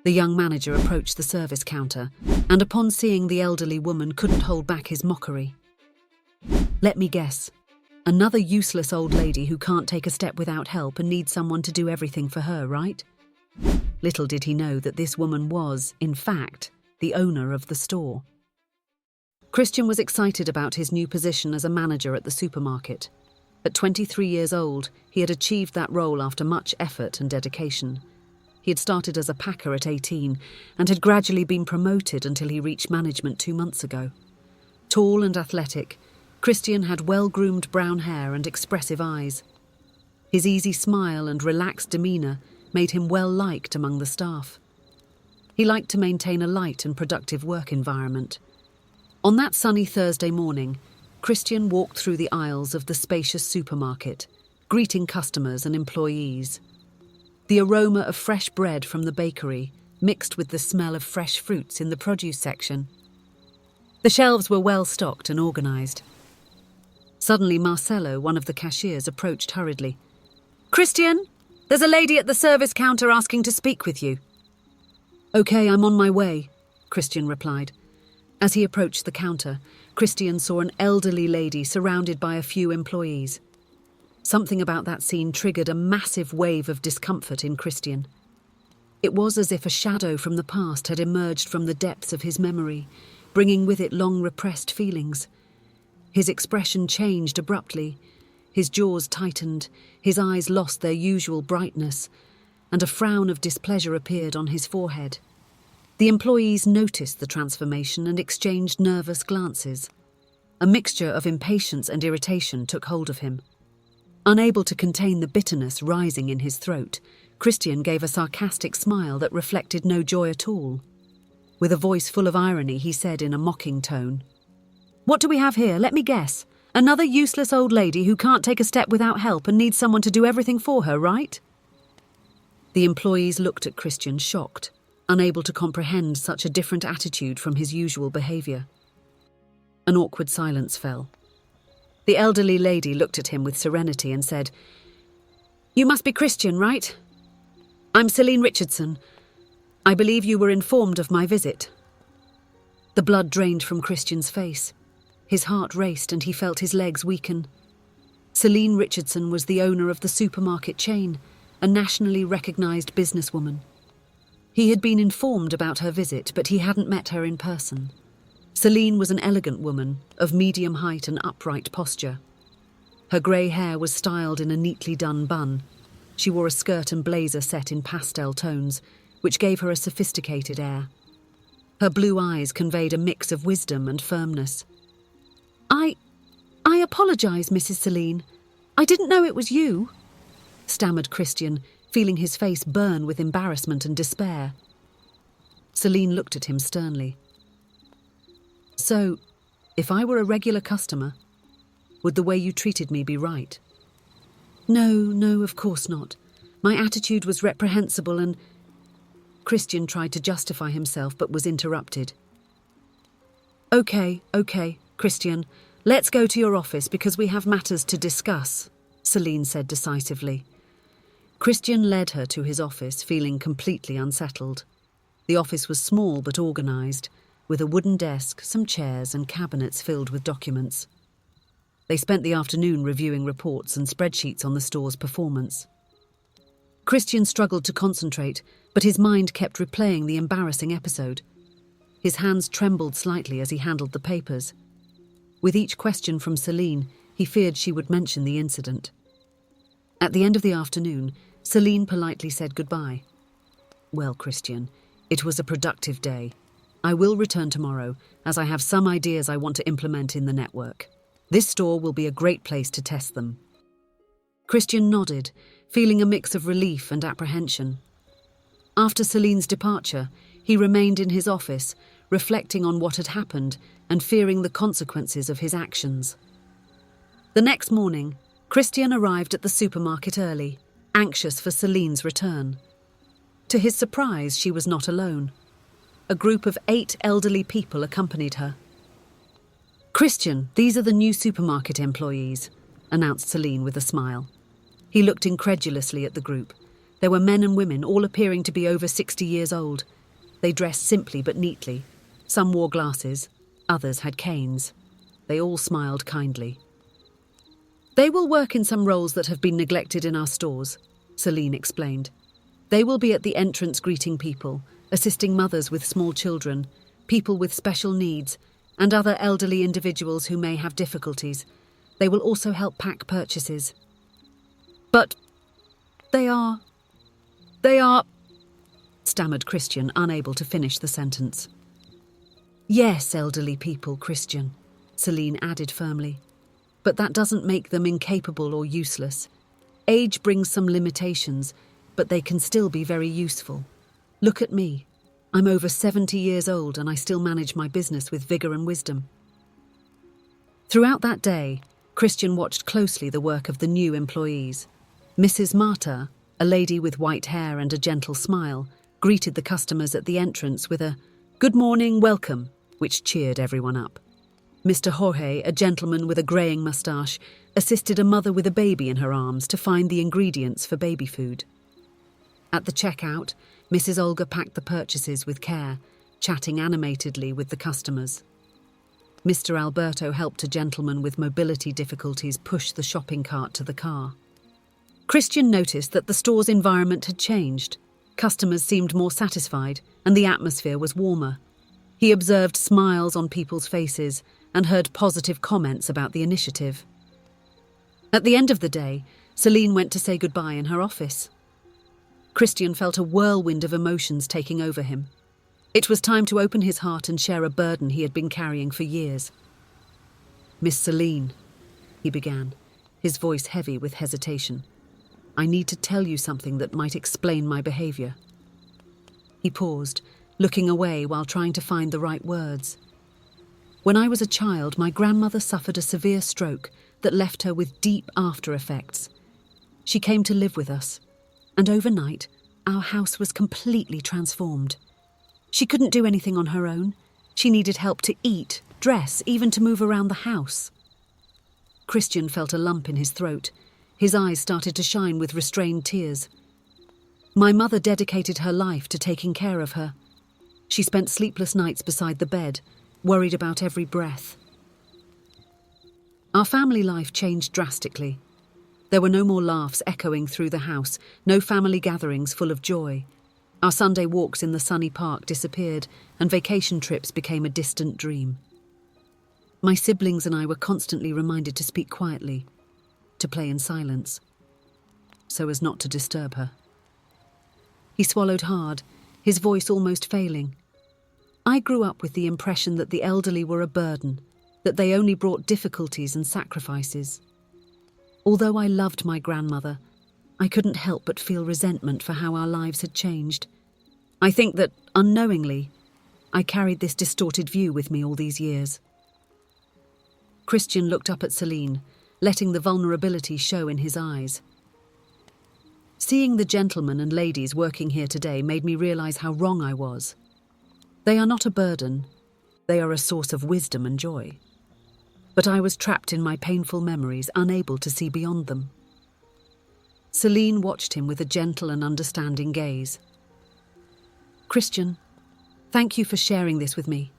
The young manager approached the service counter, and upon seeing the elderly woman couldn't hold back his mockery. "Let me guess. Another useless old lady who can't take a step without help and needs someone to do everything for her, right?" Little did he know that this woman was, in fact, the owner of the store. Christian was excited about his new position as a manager at the supermarket. At 23 years old, he had achieved that role after much effort and dedication. He had started as a packer at 18 and had gradually been promoted until he reached management 2 months ago. Tall and athletic, Christian had well-groomed brown hair and expressive eyes. His easy smile and relaxed demeanour made him well-liked among the staff. He liked to maintain a light and productive work environment. On that sunny Thursday morning, Christian walked through the aisles of the spacious supermarket, greeting customers and employees. The aroma of fresh bread from the bakery mixed with the smell of fresh fruits in the produce section. The shelves were well stocked and organised. Suddenly, Marcelo, one of the cashiers, approached hurriedly. "Christian, there's a lady at the service counter asking to speak with you." "Okay, I'm on my way," Christian replied. As he approached the counter, Christian saw an elderly lady surrounded by a few employees. Something about that scene triggered a massive wave of discomfort in Christian. It was as if a shadow from the past had emerged from the depths of his memory, bringing with it long repressed feelings. His expression changed abruptly. His jaws tightened, his eyes lost their usual brightness, and a frown of displeasure appeared on his forehead. The employees noticed the transformation and exchanged nervous glances. A mixture of impatience and irritation took hold of him. Unable to contain the bitterness rising in his throat, Christian gave a sarcastic smile that reflected no joy at all. With a voice full of irony, he said in a mocking tone, "What do we have here? Let me guess. Another useless old lady who can't take a step without help and needs someone to do everything for her, right?" The employees looked at Christian shocked, unable to comprehend such a different attitude from his usual behaviour. An awkward silence fell. The elderly lady looked at him with serenity and said, "You must be Christian, right? I'm Celine Richardson. I believe you were informed of my visit." The blood drained from Christian's face. His heart raced and he felt his legs weaken. Celine Richardson was the owner of the supermarket chain, a nationally recognised businesswoman. He had been informed about her visit, but he hadn't met her in person. Celine was an elegant woman, of medium height and upright posture. Her grey hair was styled in a neatly done bun. She wore a skirt and blazer set in pastel tones, which gave her a sophisticated air. Her blue eyes conveyed a mix of wisdom and firmness. I apologise, Mrs. Celine. I didn't know it was you," stammered Christian, feeling his face burn with embarrassment and despair. Celine looked at him sternly. "So, if I were a regular customer, would the way you treated me be right?" No, of course not. My attitude was reprehensible and..." Christian tried to justify himself but was interrupted. Okay, Christian, let's go to your office because we have matters to discuss," Celine said decisively. Christian led her to his office, feeling completely unsettled. The office was small but organised, with a wooden desk, some chairs and cabinets filled with documents. They spent the afternoon reviewing reports and spreadsheets on the store's performance. Christian struggled to concentrate, but his mind kept replaying the embarrassing episode. His hands trembled slightly as he handled the papers. With each question from Celine, he feared she would mention the incident. At the end of the afternoon, Celine politely said goodbye. "Well, Christian, it was a productive day. I will return tomorrow, as I have some ideas I want to implement in the network. This store will be a great place to test them." Christian nodded, feeling a mix of relief and apprehension. After Celine's departure, he remained in his office, reflecting on what had happened and fearing the consequences of his actions. The next morning, Christian arrived at the supermarket early, anxious for Celine's return. To his surprise, she was not alone. A group of 8 elderly people accompanied her. "Christian, these are the new supermarket employees," announced Celine with a smile. He looked incredulously at the group. There were men and women, all appearing to be over 60 years old. They dressed simply but neatly. Some wore glasses, others had canes. They all smiled kindly. "They will work in some roles that have been neglected in our stores," Celine explained. "They will be at the entrance greeting people, assisting mothers with small children, people with special needs, and other elderly individuals who may have difficulties. They will also help pack purchases." "But they are, stammered Christian, unable to finish the sentence. "Yes, elderly people, Christian," Celine added firmly. "But that doesn't make them incapable or useless. Age brings some limitations, but they can still be very useful. Look at me. I'm over 70 years old and I still manage my business with vigor and wisdom." Throughout that day, Christian watched closely the work of the new employees. Mrs. Marta, a lady with white hair and a gentle smile, greeted the customers at the entrance with a "Good morning, welcome," which cheered everyone up. Mr. Jorge, a gentleman with a greying moustache, assisted a mother with a baby in her arms to find the ingredients for baby food. At the checkout, Mrs. Olga packed the purchases with care, chatting animatedly with the customers. Mr. Alberto helped a gentleman with mobility difficulties push the shopping cart to the car. Christian noticed that the store's environment had changed. Customers seemed more satisfied, and the atmosphere was warmer. He observed smiles on people's faces and heard positive comments about the initiative. At the end of the day, Celine went to say goodbye in her office. Christian felt a whirlwind of emotions taking over him. It was time to open his heart and share a burden he had been carrying for years. "Miss Celine," he began, his voice heavy with hesitation, "I need to tell you something that might explain my behaviour." He paused, looking away while trying to find the right words. "When I was a child, my grandmother suffered a severe stroke that left her with deep after effects. She came to live with us, and overnight, our house was completely transformed. She couldn't do anything on her own. She needed help to eat, dress, even to move around the house." Christian felt a lump in his throat. His eyes started to shine with restrained tears. "My mother dedicated her life to taking care of her. She spent sleepless nights beside the bed, worried about every breath. Our family life changed drastically. There were no more laughs echoing through the house, no family gatherings full of joy. Our Sunday walks in the sunny park disappeared, and vacation trips became a distant dream. My siblings and I were constantly reminded to speak quietly, to play in silence, so as not to disturb her." He swallowed hard, his voice almost failing. "I grew up with the impression that the elderly were a burden, that they only brought difficulties and sacrifices. Although I loved my grandmother, I couldn't help but feel resentment for how our lives had changed. I think that, unknowingly, I carried this distorted view with me all these years." Christian looked up at Celine, letting the vulnerability show in his eyes. "Seeing the gentlemen and ladies working here today made me realize how wrong I was. They are not a burden, they are a source of wisdom and joy. But I was trapped in my painful memories, unable to see beyond them." Celine watched him with a gentle and understanding gaze. "Christian, thank you for sharing this with me.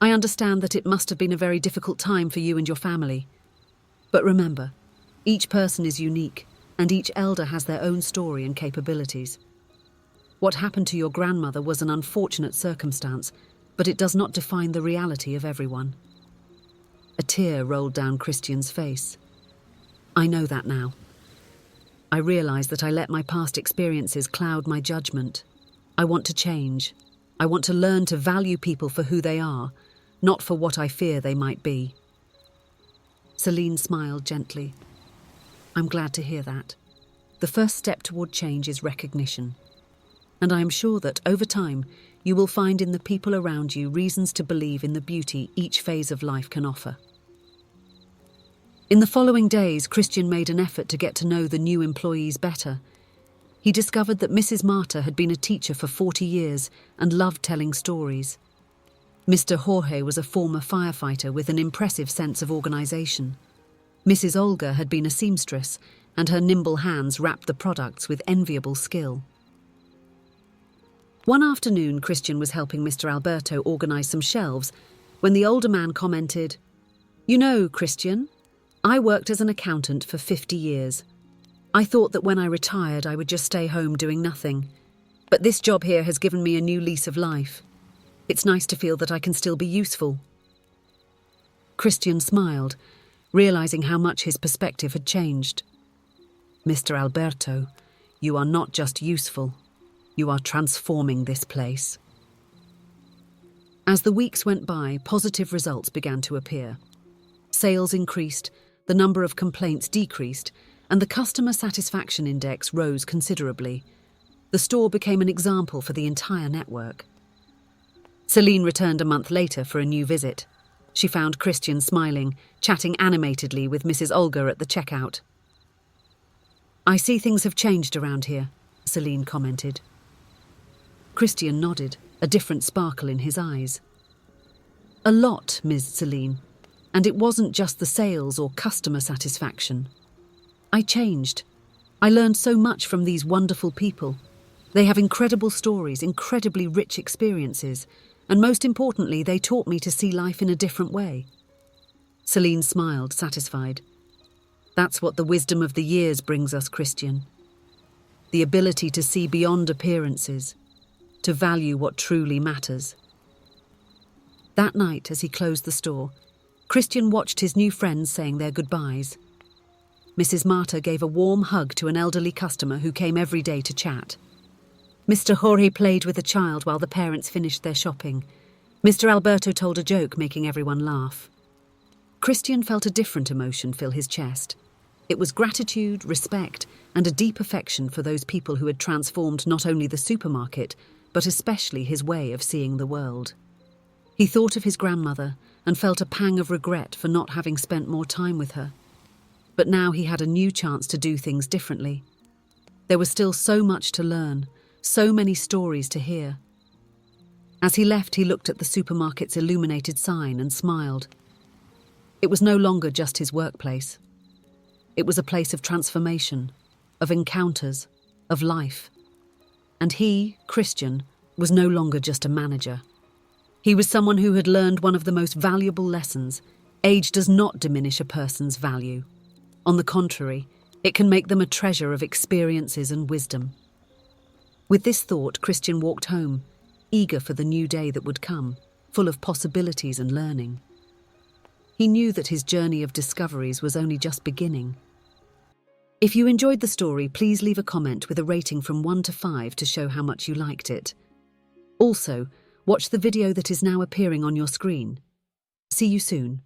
I understand that it must have been a very difficult time for you and your family. But remember, each person is unique, and each elder has their own story and capabilities. What happened to your grandmother was an unfortunate circumstance, but it does not define the reality of everyone." A tear rolled down Christian's face. "I know that now. I realize that I let my past experiences cloud my judgment. I want to change. I want to learn to value people for who they are, not for what I fear they might be." Celine smiled gently. "I'm glad to hear that. The first step toward change is recognition. And I am sure that, over time, you will find in the people around you reasons to believe in the beauty each phase of life can offer." In the following days, Christian made an effort to get to know the new employees better. He discovered that Mrs. Marta had been a teacher for 40 years and loved telling stories. Mr. Jorge was a former firefighter with an impressive sense of organization. Mrs. Olga had been a seamstress and her nimble hands wrapped the products with enviable skill. One afternoon, Christian was helping Mr. Alberto organize some shelves when the older man commented, "You know, Christian, I worked as an accountant for 50 years. I thought that when I retired I would just stay home doing nothing. But this job here has given me a new lease of life. It's nice to feel that I can still be useful." Christian smiled, realizing how much his perspective had changed. "Mr. Alberto, you are not just useful. You are transforming this place." As the weeks went by, positive results began to appear. Sales increased, the number of complaints decreased, and the customer satisfaction index rose considerably. The store became an example for the entire network. Celine returned a month later for a new visit. She found Christian smiling, chatting animatedly with Mrs. Olga at the checkout. "I see things have changed around here," Celine commented. Christian nodded, a different sparkle in his eyes. "A lot, Ms. Celine, and it wasn't just the sales or customer satisfaction. I changed. I learned so much from these wonderful people. They have incredible stories, incredibly rich experiences, and most importantly, they taught me to see life in a different way." Celine smiled, satisfied. "That's what the wisdom of the years brings us, Christian. The ability to see beyond appearances, to value what truly matters." That night, as he closed the store, Christian watched his new friends saying their goodbyes. Mrs. Marta gave a warm hug to an elderly customer who came every day to chat. Mr. Jorge played with a child while the parents finished their shopping. Mr. Alberto told a joke, making everyone laugh. Christian felt a different emotion fill his chest. It was gratitude, respect, and a deep affection for those people who had transformed not only the supermarket, but especially his way of seeing the world. He thought of his grandmother and felt a pang of regret for not having spent more time with her. But now he had a new chance to do things differently. There was still so much to learn, so many stories to hear. As he left, he looked at the supermarket's illuminated sign and smiled. It was no longer just his workplace. It was a place of transformation, of encounters, of life. And he, Christian, was no longer just a manager. He was someone who had learned one of the most valuable lessons: age does not diminish a person's value. On the contrary, it can make them a treasure of experiences and wisdom. With this thought, Christian walked home, eager for the new day that would come, full of possibilities and learning. He knew that his journey of discoveries was only just beginning. If you enjoyed the story, please leave a comment with a rating from 1 to 5 to show how much you liked it. Also, watch the video that is now appearing on your screen. See you soon.